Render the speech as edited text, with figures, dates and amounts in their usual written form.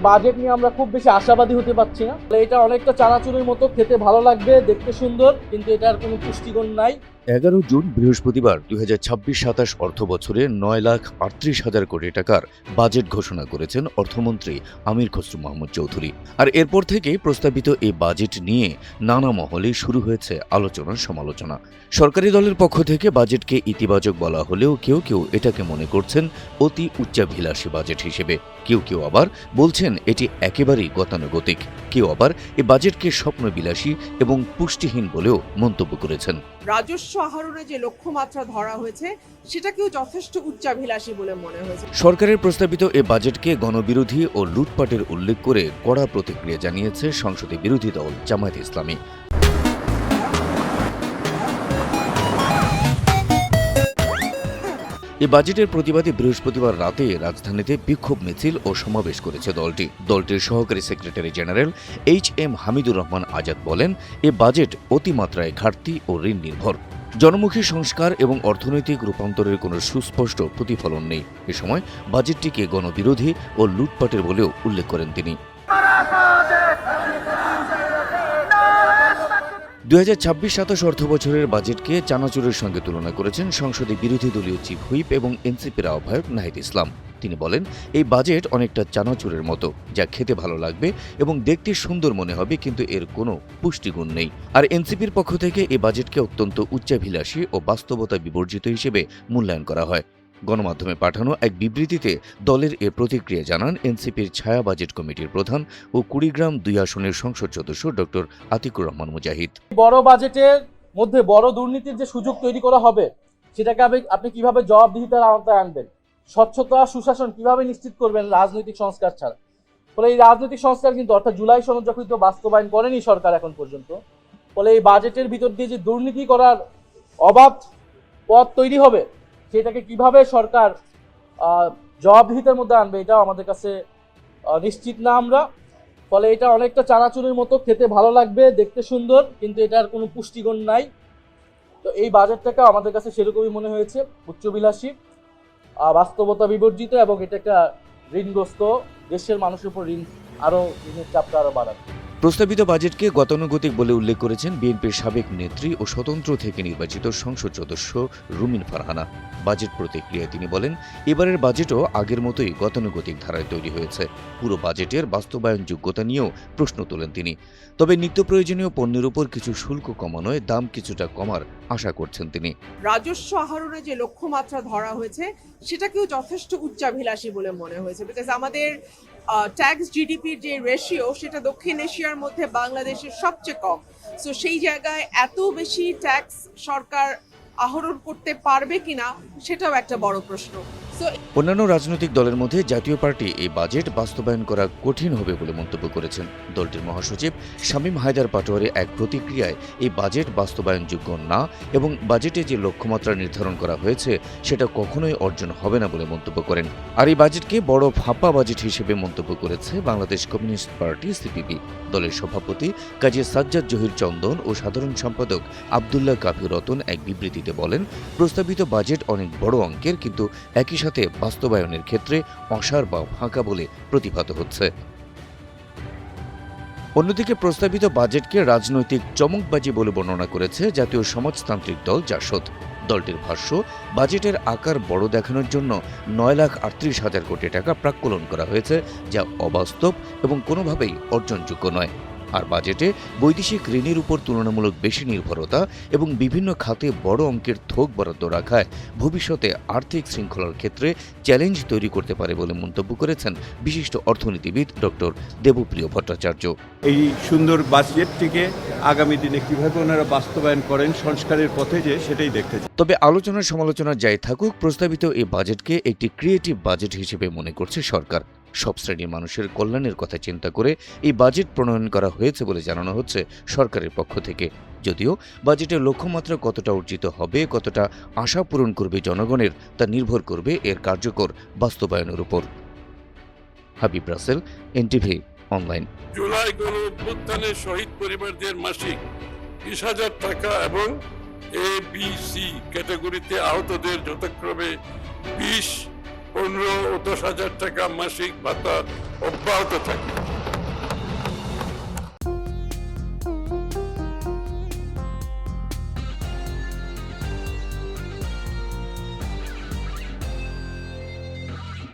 Budget নিয়ে আমরা খুব বেশি আশাবাদী হতে পারছি না। এটা অনেকটা চানাচুরের মতো, খেতে ভালো লাগবে, দেখতে সুন্দর, কিন্তু এটার কোনো পুষ্টিগুণ নাই। 11 জুন বৃহস্পতিবার 2026-27 অর্থ বছরে 9,38,000 কোটি টাকার বাজেট ঘোষণা করেছেন অর্থমন্ত্রী আমির খসরু মাহমুদ চৌধুরী। আর এরপর থেকেই প্রস্তাবিত এই বাজেট নিয়ে নানা মহলে শুরু হয়েছে আলোচনা সমালোচনা। সরকারি দলের পক্ষ থেকে বাজেটকে ইতিবাচক বলা হলেও কেউ কেউ এটাকে মনে করছেন অতি উচ্চাভিলাষী বাজেট হিসেবে। কেউ কেউ আবার বলছেন এটি একেবারেই গতানুগতিক। কেউ আবার এই বাজেটকে স্বপ্নবিলাসী এবং পুষ্টিহীন বলেও মন্তব্য করেছেন। রাজস্ব আহরণে যে লক্ষ্যমাত্রা ধরা হয়েছে সেটাকেও যথেষ্ট উচ্চাভিলাষী বলে মনে হয়েছে। সরকারের প্রস্তাবিত এ বাজেটকে গণবিরোধী ও লুটপাটের উল্লেখ করে কড়া প্রতিক্রিয়া জানিয়েছে সংসদে বিরোধী দল জামায়াতে ইসলামী। এই বাজেটের প্রতিবাদে বৃহস্পতিবার রাতে রাজধানীতে বিক্ষোভ মিছিল ও সমাবেশ করেছে দলটির সহকারী secretary general HM Hamidur Rahman Azad বলেন, এ বাজেট অতিমাত্রায় ঘাটতি ও ঋণ নির্ভর। জনমুখী সংস্কার এবং অর্থনৈতিক রূপান্তরের কোনো সুস্পষ্ট প্রতিফলন নেই। এ সময় বাজেটটিকে গণবিরোধী ও লুটপাটের বলেও উল্লেখ করেন তিনি। 2026-27 অর্থ বছরের বাজেটকে চানাচুরের সঙ্গে তুলনা করেছেন সংসদে বিরোধী দলীয় চিফ হুইপ এবং এনসিপির আহ্বায়ক নাহিদ ইসলাম। তিনি বলেন, এই বাজেট অনেকটা চানাচুরের মতো, যা খেতে ভালো লাগবে এবং দেখতে সুন্দর মনে হবে, কিন্তু এর কোনো পুষ্টিগুণ নেই। আর এনসিপির পক্ষ থেকে এই বাজেটকে অত্যন্ত উচ্চাভিলাষী ও বাস্তবতা বিবর্জিত হিসেবে মূল্যায়ন করা হয়। গণমাধ্যমে পাঠানো এক বিবৃতিতে দলের এ প্রতিক্রিয়া জানান এনসিপির ছায়া বাজেট কমিটির প্রধান ও কুড়িগ্রাম 2 আসনের সংসদ সদস্য ডক্টর আতিকুর রহমান মুজাহিদ। বড় বাজেটের মধ্যে বড় দুর্নীতির যে সুযোগ তৈরি করা হবে, সেটাকে আপনি কিভাবে জবাবদিহিতার আওতায় আনবেন? স্বচ্ছতা, সুশাসন কিভাবে নিশ্চিত করবেন রাজনৈতিক সংস্কার ছাড়া? ফলে এই রাজনৈতিক সংস্কার কিন্তু, অর্থাৎ জুলাই সনদ যখন বাস্তবায়ন করেনি সরকার এখন পর্যন্ত, ফলে এই বাজেটের ভিতর দিয়ে যে দুর্নীতি করার অবাধ পথ তৈরি হবে, সেটাকে কিভাবে সরকার জবাবদিহিতার মধ্যে আনবে, এটাও আমাদের কাছে নিশ্চিত না আমরা। ফলে এটা অনেকটা চানাচুরের মতো, খেতে ভালো লাগবে, দেখতে সুন্দর, কিন্তু এটার কোনো পুষ্টিগুণ নাই। তো এই বাজেটটাকে আমাদের কাছে সেরকমই মনে হয়েছে, উচ্চবিলাসী, বাস্তবতা বিবর্জিত, এবং এটা একটা ঋণগ্রস্ত দেশের মানুষের উপর ঋণের চাপটা আরো বাড়াবে। প্রস্তাবিত বাজেটকে গতানুগতিক বলে উল্লেখ করেছেন বিএনপির সাবেক নেত্রী ও স্বতন্ত্র থেকে নির্বাচিত সংসদ সদস্য রুমিন ফারহানা। বাজেট প্রতিক্রিয়ায় তিনি বলেন, এবারের বাজেটও আগের মতোই গতানুগতিক ধারায় তৈরি হয়েছে। পুরো বাজেটের বাস্তবায়ন যোগ্যতা নিয়েও প্রশ্ন তোলেন তিনি। তবে নিত্য প্রয়োজনীয় পণ্যের উপর কিছু শুল্ক কমানোয় দাম কিছুটা কমার আশা করছেন তিনি। রাজস্ব আহরণে যে লক্ষ্যমাত্রা ধরা হয়েছে সেটাকেও যথেষ্ট উচ্চাভিলাষী বলে মনে হয়েছে, বিকজ আমাদের ট্যাক্স জিডিপির যে রেশিও, সেটা দক্ষিণ এশিয়ার মধ্যে বাংলাদেশের সবচেয়ে কম। সো সেই জায়গায় এত বেশি ট্যাক্স সরকার আহরণ করতে পারবে কিনা, সেটাও একটা বড় প্রশ্ন। অন্যান্য রাজনৈতিক দলের মধ্যে জাতীয় পার্টি এই বাজেট বাস্তবায়ন করা কঠিন হবে বলে মন্তব্য করেছেন। দলটির মহাসচিব শামীম হায়দার পাটোয়ারি এক প্রতিক্রিয়ায় এই বাজেট বাস্তবায়নযোগ্য না এবং বাজেটে যে লক্ষ্যমাত্রা নির্ধারণ করা হয়েছে সেটা কখনোই অর্জন হবে না বলে মন্তব্য করেন। আর এই বাজেটকে বড় ফাঁপা বাজেট হিসেবে মন্তব্য করেছে বাংলাদেশ কমিউনিস্ট পার্টি সিপিবি। দলের সভাপতি কাজী সাজ্জাদ জহির চন্দন ও সাধারণ সম্পাদক আব্দুল্লাহ কাফি রতন এক বিবৃতিতে বলেন, প্রস্তাবিত বাজেট অনেক বড় অঙ্কের, কিন্তু একই সাথে বাস্তবায়নের ক্ষেত্রে অসার বা ফাঁকা বলে প্রতিভাত হচ্ছে। অন্যদিকে প্রস্তাবিত বাজেটকে রাজনৈতিক চমকবাজি বলে বর্ণনা করেছে জাতীয় সমাজতান্ত্রিক দল জাসদ। দলটির ভাষ্য, বাজেটের আকার বড় দেখানোর জন্য 9,38,000 কোটি টাকা প্রাক্কলন করা হয়েছে, যা অবাস্তব এবং কোনোভাবেই অর্জনযোগ্য নয়। আর বাজেটে বৈদেশিক ঋণের উপর তুলনামূলক বেশি নির্ভরতা এবং বিভিন্ন খাতে বড় অঙ্কের থোক বরাদ্দ রাখায় ভবিষ্যতে আর্থিক শৃঙ্খলার ক্ষেত্রে চ্যালেঞ্জ তৈরি করতে পারে বলে মন্তব্য করেছেন বিশিষ্ট অর্থনীতিবিদ ডক্টর দেবপ্রিয় ভট্টাচার্য। এই সুন্দর বাজেটটিকে আগামী দিনে কিভাবে ওনারা বাস্তবায়ন করেন সংস্কারের পথে, যে সেটাই দেখতে চাই। তবে আলোচনা সমালোচনা যাই থাকুক, প্রস্তাবিত এই বাজেটকে একটি ক্রিয়েটিভ বাজেট হিসেবে মনে করছে সরকার। সব শ্রেণীর মানুষের কল্যাণের কথা চিন্তা করে এই বাজেট প্রণয়ন করা হয়েছে বলে জানানো হচ্ছে সরকারের পক্ষ থেকে। যদিও বাজেটের লক্ষ্যমাত্রা কতটা অর্জিত হবে, কতটা আশা পূরণ করবে জনগণের, তা নির্ভর করবে এর কার্যকর বাস্তবায়নের উপর। Habib Rasel, NTV online. July গণঅভ্যুত্থানের শহীদ পরিবারদের মাসিক 30,000 টাকা এবং A, B, C ক্যাটাগরিতে আহতদের যথাক্রমে 20, 15 ও 10,000 টাকা মাসিক ভাতা অব্যাহত থাকে।